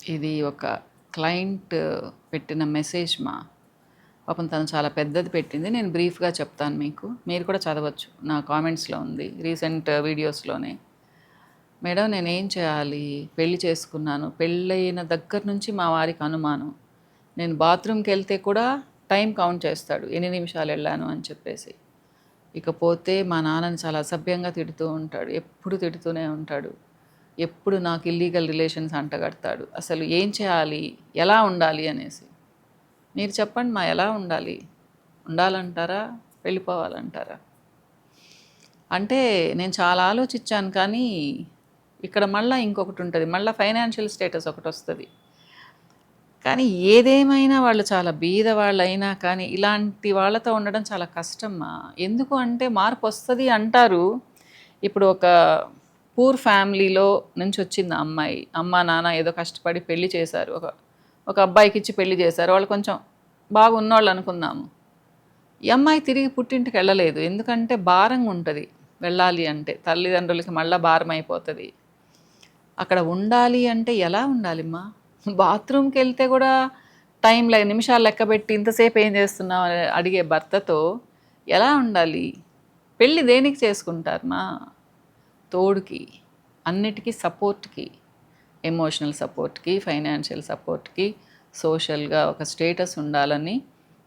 ఇది ఒక క్లయింట్ పెట్టిన మెసేజ్ మా. పాపం తను చాలా పెద్దది పెట్టింది. నేను బ్రీఫ్‌గా చెప్తాను మీకు. మీరు కూడా చదవచ్చు. నా కామెంట్స్‌లో ఉంది. రీసెంట్ వీడియోస్‌లోనే. మేడం నేనేం చేయాలి? పెళ్లి చేసుకున్నాను. పెళ్ళైన దగ్గర నుంచి మా వారికి అనుమానం. నేను బాత్రూమ్‌కెళ్తే కూడా టైం కౌంట్ చేస్తాడు. ఎన్ని నిమిషాలు వెళ్ళాను అని చెప్పేసి. ఇకపోతే మా నాన్నని చాలా అసభ్యంగా తిడుతూ ఉంటాడు. ఎప్పుడు తిడుతూనే ఉంటాడు. ఎప్పుడు నాకు ఇల్లీగల్ రిలేషన్స్ అంటగడతాడు. అసలు ఏం చేయాలి? ఎలా ఉండాలి అనేసి. మీరు చెప్పండి మా ఎలా ఉండాలి? ఉండాలంటారా? వెళ్ళిపోవాలంటారా? అంటే నేను చాలా ఆలోచించాను కానీ ఇక్కడ మళ్ళా ఇంకొకటి ఉంటుంది. మళ్ళా ఫైనాన్షియల్ స్టేటస్ ఒకటొస్తది. కానీ ఏదేమైనా వాళ్ళు చాలా బీదవాళ్ళైనా కానీ ఇలాంటి వాళ్ళతో ఉండడం చాలా కష్టమ్మా. ఎందుకు అంటే మార్పొస్తది అంటారు. ఇప్పుడు ఒక పూర్ ఫ్యామిలీలో నుంచి వచ్చింది ఆ అమ్మాయి. అమ్మ, నాన్న ఏదో కష్టపడి పెళ్లి చేశారు. ఒక అబ్బాయికిచ్చి పెళ్లి చేశారు. వాళ్ళు కొంచెం బాగున్నోళ్ళు అనుకుందాము. ఈ అమ్మాయి తిరిగి పుట్టింటికి వెళ్ళలేదు. ఎందుకంటే భారంగా ఉంటుంది వెళ్ళాలి అంటే. తల్లిదండ్రులకి మళ్ళా భారం అయిపోతుంది. అక్కడ ఉండాలి అంటే ఎలా ఉండాలిమ్మా? బాత్రూమ్‌కి వెళ్తే కూడా నిమిషాలు లెక్కబెట్టి ఇంతసేపు ఏం చేస్తున్నావు అని అడిగే భర్తతో ఎలా ఉండాలి? పెళ్ళి దేనికి చేసుకుంటారమ్మా? తోడుకి, అన్నిటికీ సపోర్ట్‌కి, ఎమోషనల్ సపోర్ట్‌కి, ఫైనాన్షియల్ సపోర్ట్‌కి, సోషల్‌గా ఒక స్టేటస్ ఉండాలని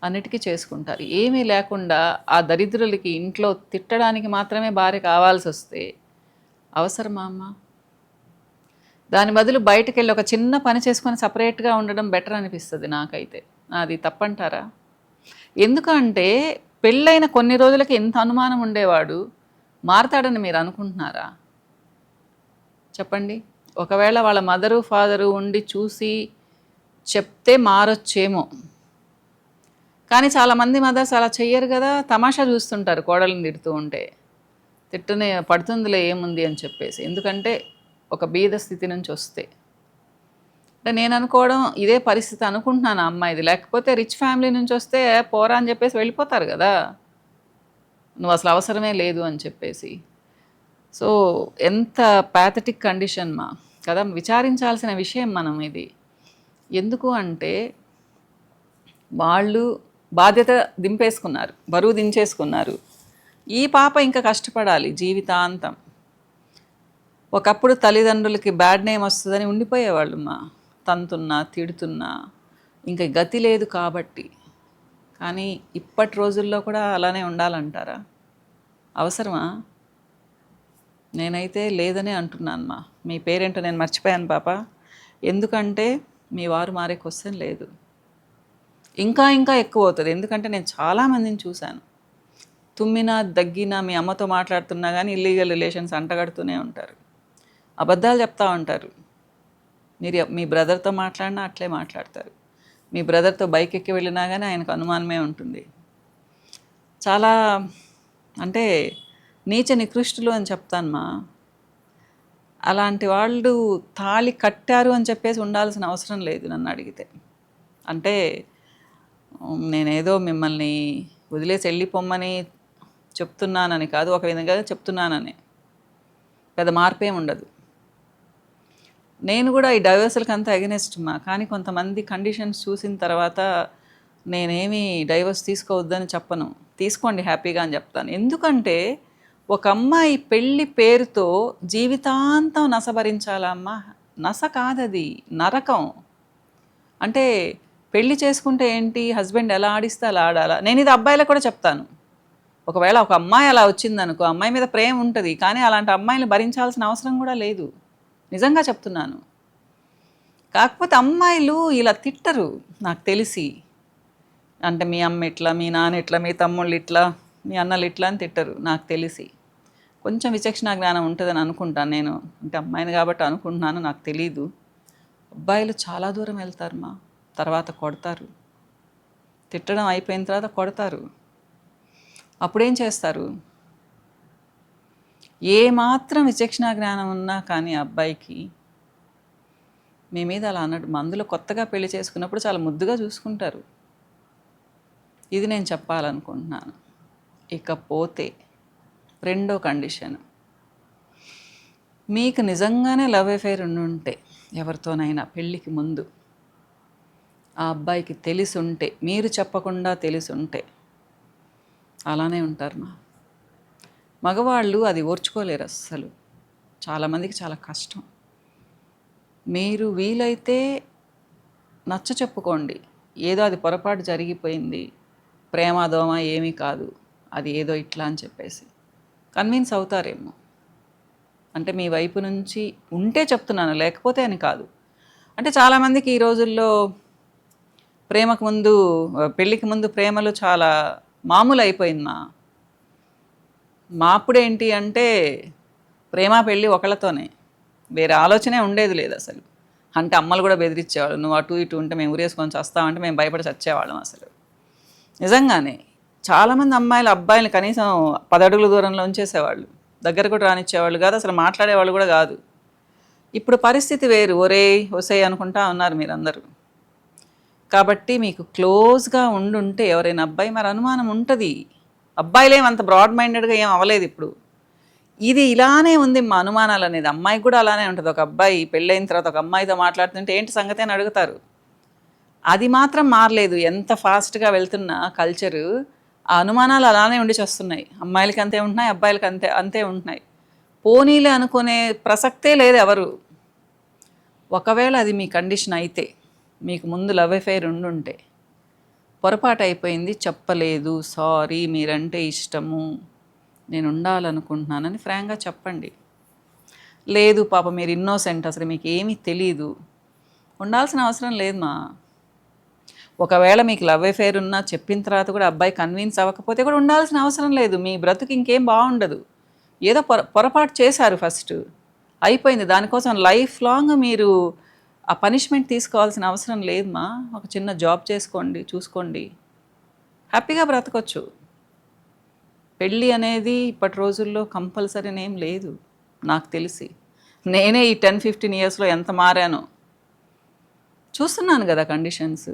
అన్నిటికీ చేసుకుంటారు. ఏమీ లేకుండా ఆ దరిద్రులకి ఇంట్లో తిట్టడానికి మాత్రమే భార్య కావాల్సొస్తే అవసరమా అమ్మా? దాని బదులు బయటకెళ్ళి ఒక చిన్న పని చేసుకొని సపరేట్‌గా ఉండడం బెటర్ అనిపిస్తది నాకైతే. అది తప్పంటారా? ఎందుకంటే పెళ్ళైన కొన్ని రోజులకి ఎంత అనుమానం ఉండేవాడు మారతాడని మీరు అనుకుంటున్నారా? చెప్పండి. ఒకవేళ వాళ్ళ మదరు, ఫాదరు ఉండి చూసి చెప్తే మారొచ్చేమో. కానీ చాలామంది మదర్స్ అలా చెయ్యరు కదా! తమాషా చూస్తుంటారు కోడల్ని తిడుతూ ఉంటే. తిట్టనే పడుతుందిలే ఏముంది అని చెప్పేసి. ఎందుకంటే ఒక బీద స్థితి నుంచి వస్తే. అంటే నేను అనుకోవడం ఇదే పరిస్థితి అనుకుంటున్నాను ఆ అమ్మాయిది. లేకపోతే రిచ్ ఫ్యామిలీ నుంచి వస్తే పోరా అని చెప్పేసి వెళ్ళిపోతారు కదా! నువ్వు అసలు అవసరమే లేదు అని చెప్పేసి. సో ఎంత ప్యాథటిక్ కండిషన్ మా కదా! విచారించాల్సిన విషయం మనం ఇది. ఎందుకు అంటే వాళ్ళు బాధ్యత దింపేసుకున్నారు, బరువు దించేసుకున్నారు. ఈ పాప ఇంకా కష్టపడాలి జీవితాంతం. ఒకప్పుడు తల్లిదండ్రులకి బ్యాడ్ నేమ్ వస్తుందని ఉండిపోయేవాళ్ళు మా, తంతున్నా తిడుతున్నా ఇంకా గతి లేదు కాబట్టి. కానీ ఇప్పటి రోజుల్లో కూడా అలానే ఉండాలంటారా? అవసరమా? నేనైతే లేదనే అంటున్నాను మా. మీ పేరేంటో నేను మర్చిపోయాను పాప. ఎందుకంటే మీ వారు మారే క్వశ్చన్ లేదు. ఇంకా ఇంకా ఎక్కువ అవుతుంది. ఎందుకంటే నేను చాలామందిని చూశాను. తుమ్మినా దగ్గినా మీ అమ్మతో మాట్లాడుతున్నా కానీ ఇల్లీగల్ రిలేషన్స్ అంటగడుతూనే ఉంటారు. అబద్ధాలు చెప్తా ఉంటారు. మీ బ్రదర్తో మాట్లాడినా అట్లే మాట్లాడతారు. మీ బ్రదర్తో బైక్ ఎక్కి వెళ్ళినా కానీ ఆయనకు అనుమానమే ఉంటుంది. చాలా అంటే నీచ నికృష్టులు అని చెప్తాను మా. అలాంటి వాళ్ళు తాళి కట్టారు అని చెప్పేసి ఉండాల్సిన అవసరం లేదు నన్ను అడిగితే. అంటే నేనేదో మిమ్మల్ని వదిలేసి వెళ్ళిపోమ్మని చెప్తున్నానని కాదు, ఒక విధంగా చెప్తున్నానని. పెద్ద మార్పేం ఉండదు. నేను కూడా ఈ డైవర్సులకి అంతా అగెనెస్ట్ మా. కానీ కొంతమంది కండిషన్స్ చూసిన తర్వాత నేనేమి డైవర్స్ తీసుకోవద్దని చెప్పను. తీసుకోండి హ్యాపీగా అని చెప్తాను. ఎందుకంటే ఒక అమ్మాయి పెళ్ళి పేరుతో జీవితాంతం నసభరించాలా అమ్మా? నస కాదది, నరకం. అంటే పెళ్లి చేసుకుంటే ఏంటి, హస్బెండ్ ఎలా ఆడిస్తే అలా ఆడాలా. నేను ఇది అబ్బాయిలకు కూడా చెప్తాను. ఒకవేళ ఒక అమ్మాయి అలా వచ్చిందనుకో, అమ్మాయి మీద ప్రేమ ఉంటుంది కానీ అలాంటి అమ్మాయిని భరించాల్సిన అవసరం కూడా లేదు. నిజంగా చెప్తున్నాను. కాకపోతే అమ్మాయిలు ఇలా తిట్టరు నాకు తెలిసి. అంటే మీ అమ్మ ఇట్లా, మీ నాన్న ఇట్లా, మీ తమ్ముళ్ళు ఇట్లా, మీ అన్నలు ఇట్లా అని తిట్టరు నాకు తెలిసి. కొంచెం విచక్షణ జ్ఞానం ఉంటుందని అనుకుంటాను నేను. అంటే అమ్మాయిని కాబట్టి అనుకుంటున్నాను, నాకు తెలీదు. అబ్బాయిలు చాలా దూరం వెళ్తారు మా. తర్వాత కొడతారు. తిట్టడం అయిపోయిన తర్వాత కొడతారు. అప్పుడేం చేస్తారు? ఏమాత్రం విచక్షణ జ్ఞానం ఉన్నా కానీ అబ్బాయికి మీ మీద అలా అన్నట్టు. మందులో కొత్తగా పెళ్లి చేసుకున్నప్పుడు చాలా ముద్దుగా చూసుకుంటారు. ఇది నేను చెప్పాలనుకుంటున్నాను. ఇకపోతే రెండో కండిషన్, మీకు నిజంగానే లవ్ అఫైర్ ఉంటే ఎవరితోనైనా పెళ్ళికి ముందు ఆ అబ్బాయికి తెలిసుంటే, మీరు చెప్పకుండా తెలిసుంటే అలానే ఉంటారు మగవాళ్ళు అది ఓర్చుకోలేరు అస్సలు. చాలామందికి చాలా కష్టం. మీరు వీలైతే నచ్చ చెప్పుకోండి, ఏదో అది పొరపాటు జరిగిపోయింది, ప్రేమ దోమ ఏమీ కాదు, అది ఏదో ఇట్లా అని చెప్పేసి కన్విన్స్ అవుతారేమో. అంటే మీ వైపు నుంచి ఉంటే చెప్తున్నాను, లేకపోతే అని కాదు. అంటే చాలామందికి ఈ రోజుల్లో ప్రేమకు ముందు, పెళ్ళికి ముందు ప్రేమలు చాలా మామూలు అయిపోయింది మా అప్పుడేంటి అంటే ప్రేమ పెళ్ళి ఒకళ్ళతోనే, వేరే ఆలోచనే ఉండేది లేదు అసలు. అంటే అమ్మలు కూడా బెదిరించేవాళ్ళు, నువ్వు అటు ఇటు ఉంటే మేము ఊరేసుకొని చస్తామంటే మేము భయపడి చచ్చేవాళ్ళం అసలు. నిజంగానే చాలామంది అమ్మాయిలు అబ్బాయిలు కనీసం 10 అడుగుల దూరంలో ఉంచేసేవాళ్ళు, దగ్గర కూడా రానిచ్చేవాళ్ళు కాదు, అసలు మాట్లాడేవాళ్ళు కూడా కాదు. ఇప్పుడు పరిస్థితి వేరు. ఒరే ఒసే అనుకుంటా ఉన్నారు మీరందరూ. కాబట్టి మీకు క్లోజ్గా ఉండుంటే ఎవరైనా అబ్బాయి, మరి అనుమానం ఉంటుంది. అబ్బాయిలేం అంత బ్రాడ్ మైండెడ్గా ఏం అవ్వలేదు ఇప్పుడు. ఇది ఇలానే ఉంది మా అనుమానాలు అనేది. అమ్మాయికి కూడా అలానే ఉంటుంది. ఒక అబ్బాయి పెళ్ళైన తర్వాత ఒక అమ్మాయితో మాట్లాడుతుంటే ఏంటి సంగతి అని అడుగుతారు. అది మాత్రం మారలేదు. ఎంత ఫాస్ట్గా వెళ్తున్న కల్చరు, ఆ అనుమానాలు అలానే ఉండి చేస్తున్నాయి. అమ్మాయిలకి అంతే ఉంటున్నాయి, అబ్బాయిలకి అంతే అంతే ఉంటున్నాయి. పోనీలే అనుకునే ప్రసక్తే లేదు ఎవరు. ఒకవేళ అది మీ కండిషన్ అయితే, మీకు ముందు లవ్ అఫైర్ ఉండుంటే, పొరపాటు అయిపోయింది, చెప్పలేదు, సారీ, మీరంటే ఇష్టము, నేను ఉండాలనుకుంటున్నానని ఫ్రాంక్గా చెప్పండి. లేదు పాప మీరు ఇన్నోసెంట్, అసలు మీకు ఏమీ తెలీదు, ఉండాల్సిన అవసరం లేదు ఒకవేళ మీకు లవ్ అఫైర్ ఉన్నా చెప్పిన తర్వాత కూడా అబ్బాయి కన్విన్స్ అవ్వకపోతే కూడా ఉండాల్సిన అవసరం లేదు. మీ బ్రతుకు ఇంకేం బాగుండదు. ఏదో పొరపాటు చేశారు, ఫస్ట్ అయిపోయింది. దానికోసం లైఫ్ లాంగ్ మీరు ఆ పనిష్మెంట్ తీసుకోవాల్సిన అవసరం లేదు ఒక చిన్న జాబ్ చేసుకోండి, చూసుకోండి, హ్యాపీగా బ్రతకొచ్చు. పెళ్ళి అనేది ఇప్పటి రోజుల్లో కంపల్సరీ ఏం లేదు. నాకు తెలిసి నేనే ఈ 10-15 ఇయర్స్లో ఎంత మారానో చూస్తున్నాను కదా కండిషన్స్.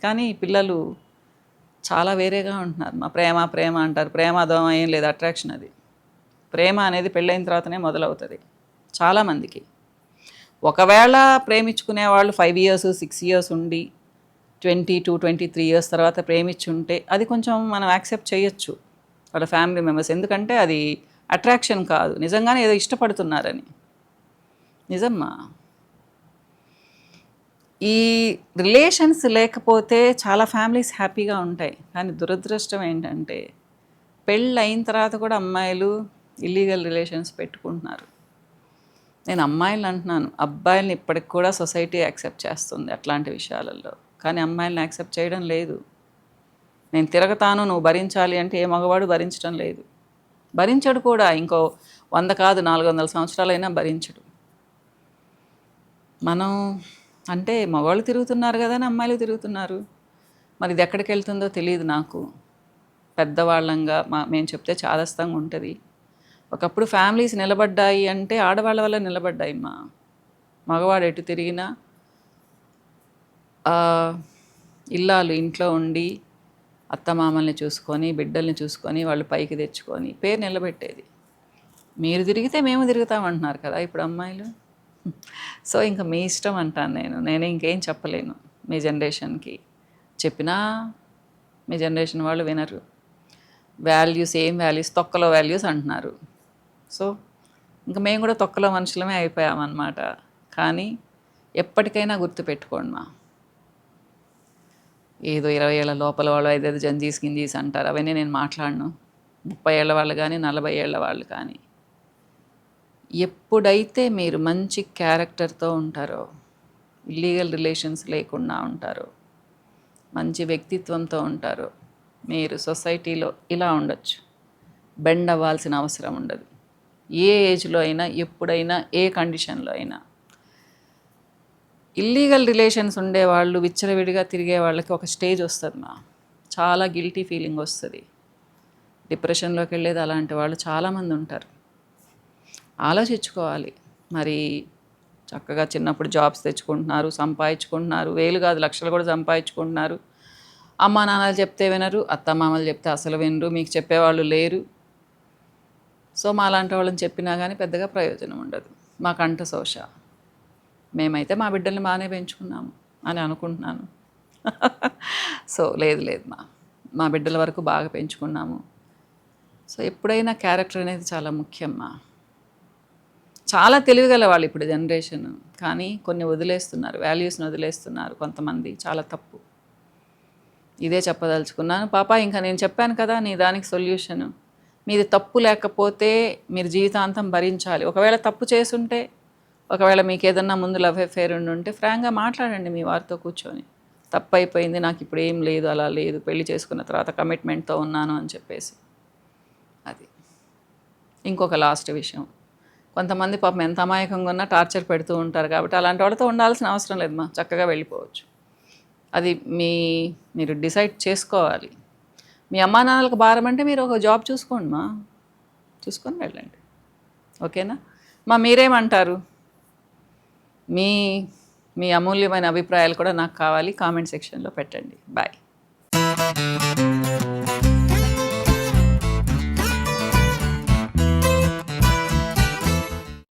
కానీ పిల్లలు చాలా వేరేగా ఉంటున్నారు. మా ప్రేమ ప్రేమ అంటారు. ప్రేమ దోమ ఏం లేదు, అట్రాక్షన్. అది ప్రేమ అనేది పెళ్ళైన తర్వాతనే మొదలవుతుంది చాలామందికి. ఒకవేళ ప్రేమించుకునే వాళ్ళు 5 ఇయర్స్ 6 ఇయర్స్ ఉండి 22-23 ఇయర్స్ తర్వాత ప్రేమించుంటే అది కొంచెం మనం యాక్సెప్ట్ చేయొచ్చు వాళ్ళ ఫ్యామిలీ మెంబర్స్. ఎందుకంటే అది అట్రాక్షన్ కాదు, నిజంగానే ఏదో ఇష్టపడుతున్నారని. నిజమ్మా. ఈ రిలేషన్స్ లేకపోతే చాలా ఫ్యామిలీస్ హ్యాపీగా ఉంటాయి. కానీ దురదృష్టం ఏంటంటే పెళ్ళి అయిన తర్వాత కూడా అమ్మాయిలు ఇల్లీగల్ రిలేషన్స్ పెట్టుకుంటున్నారు. నేను అమ్మాయిలను అంటున్నాను, అబ్బాయిల్ని ఇప్పటికి కూడా సొసైటీ యాక్సెప్ట్ చేస్తుంది అట్లాంటి విషయాలలో, కానీ అమ్మాయిలను యాక్సెప్ట్ చేయడం లేదు. నేను తిరగతాను, నువ్వు భరించాలి అంటే ఏ మగవాడు భరించడం లేదు, భరించడు కూడా. ఇంకో 100 కాదు 400 సంవత్సరాలైనా భరించడు. మనం అంటే మగవాళ్ళు తిరుగుతున్నారు కదా అని అమ్మాయిలు తిరుగుతున్నారు. మరి ఇది ఎక్కడికి వెళ్తుందో తెలియదు నాకు. పెద్దవాళ్ళంగా మేము చెప్తే చాదస్తంగా ఉంటుంది. ఒకప్పుడు ఫ్యామిలీస్ నిలబడ్డాయి అంటే ఆడవాళ్ళ వల్ల నిలబడ్డాయి మగవాడు ఎటు తిరిగినా ఇల్లాలు ఇంట్లో ఉండి అత్తమామల్ని చూసుకొని బిడ్డల్ని చూసుకొని వాళ్ళు పైకి తెచ్చుకొని పేరు నిలబెట్టేది. మీరు తిరిగితే మేము తిరుగుతామంటున్నారు కదా ఇప్పుడు అమ్మాయిలు. సో ఇంకా మీ ఇష్టం అంటాను నేను ఇంకేం చెప్పలేను. మీ జనరేషన్కి చెప్పినా మీ జనరేషన్ వాళ్ళు వినరు. వాల్యూస్ ఏం వాల్యూస్, తొక్కలో వాల్యూస్ అంటున్నారు. సో ఇంకా మేము కూడా తొక్కలో మనుషులమే అయిపోయామన్నమాట. కానీ ఎప్పటికైనా గుర్తుపెట్టుకోండి ఏదో 20 ఏళ్ళ లోపల వాళ్ళు 5 జంజీస్ గింజీస్ అంటారు, అవన్నీ నేను మాట్లాడను. 30 ఏళ్ళ వాళ్ళు కానీ 40 ఏళ్ళ వాళ్ళు కానీ, ఎప్పుడైతే మీరు మంచి క్యారెక్టర్తో ఉంటారో, ఇల్లీగల్ రిలేషన్స్ లేకుండా ఉంటారో, మంచి వ్యక్తిత్వంతో ఉంటారో, మీరు సొసైటీలో ఇలా ఉండొచ్చు. బెండ్ అవ్వాల్సిన అవసరం ఉండదు. ఏ ఏజ్లో అయినా, ఎప్పుడైనా, ఏ కండిషన్లో అయినా. ఇల్లీగల్ రిలేషన్స్ ఉండేవాళ్ళు, విచ్చలవిడిగా తిరిగే వాళ్ళకి ఒక స్టేజ్ వస్తుంది చాలా గిల్టీ ఫీలింగ్ వస్తుంది, డిప్రెషన్లోకి వెళ్ళేది అలాంటి వాళ్ళు చాలామంది ఉంటారు. ఆలోచించుకోవాలి. మరి చక్కగా చిన్నప్పుడు జాబ్స్ తెచ్చుకుంటున్నారు, సంపాదించుకుంటున్నారు, వేలు కాదు లక్షలు కూడా సంపాదించుకుంటున్నారు. అమ్మా నాన్నలు చెప్తే వినరు, అత్తమామలు చెప్తే అసలు వినరు, మీకు చెప్పేవాళ్ళు లేరు. సో మా లాంటి వాళ్ళని చెప్పినా కానీ పెద్దగా ప్రయోజనం ఉండదు. మా కంఠశోష. మేమైతే మా బిడ్డల్ని బాగానే పెంచుకున్నాము అని అనుకుంటున్నాను. సో లేదు లేదు మా బిడ్డల వరకు బాగా పెంచుకున్నాము. సో ఎప్పుడైనా క్యారెక్టర్ అనేది చాలా ముఖ్యమ్మా. చాలా తెలివిగల వాళ్ళు ఇప్పుడు జనరేషన్, కానీ కొన్ని వదిలేస్తున్నారు, వాల్యూస్ని వదిలేస్తున్నారు కొంతమంది. చాలా తప్పు. ఇదే చెప్పదలుచుకున్నాను. పాప ఇంకా నేను చెప్పాను కదా నీ దానికి సొల్యూషను. మీది తప్పు లేకపోతే మీరు జీవితాంతం భరించాలి. ఒకవేళ తప్పు చేసుంటే, ఒకవేళ మీకు ఏదన్నా ముందు లవ్ అఫేర్ ఉంటే ఫ్రాంక్గా మాట్లాడండి మీ వారితో కూర్చొని. తప్పు అయిపోయింది, నాకు ఇప్పుడు ఏం లేదు, అలా లేదు, పెళ్లి చేసుకున్న తర్వాత కమిట్మెంట్తో ఉన్నాను అని చెప్పేసి. అది ఇంకొక లాస్ట్ విషయం, కొంతమంది పాపం ఎంత అమాయకంగా ఉన్నా టార్చర్ పెడుతూ ఉంటారు. కాబట్టి అలాంటి వాళ్ళతో ఉండాల్సిన అవసరం లేదు చక్కగా వెళ్ళిపోవచ్చు. అది మీరు డిసైడ్ చేసుకోవాలి. మీ అమ్మా నాన్నలకు భారం అంటే మీరు ఒక జాబ్ చూసుకోండి చూసుకొని వెళ్ళండి. ఓకేనా మీరేమంటారు? మీ అమూల్యమైన అభిప్రాయాలు కూడా నాకు కావాలి. కామెంట్ సెక్షన్లో పెట్టండి. బాయ్.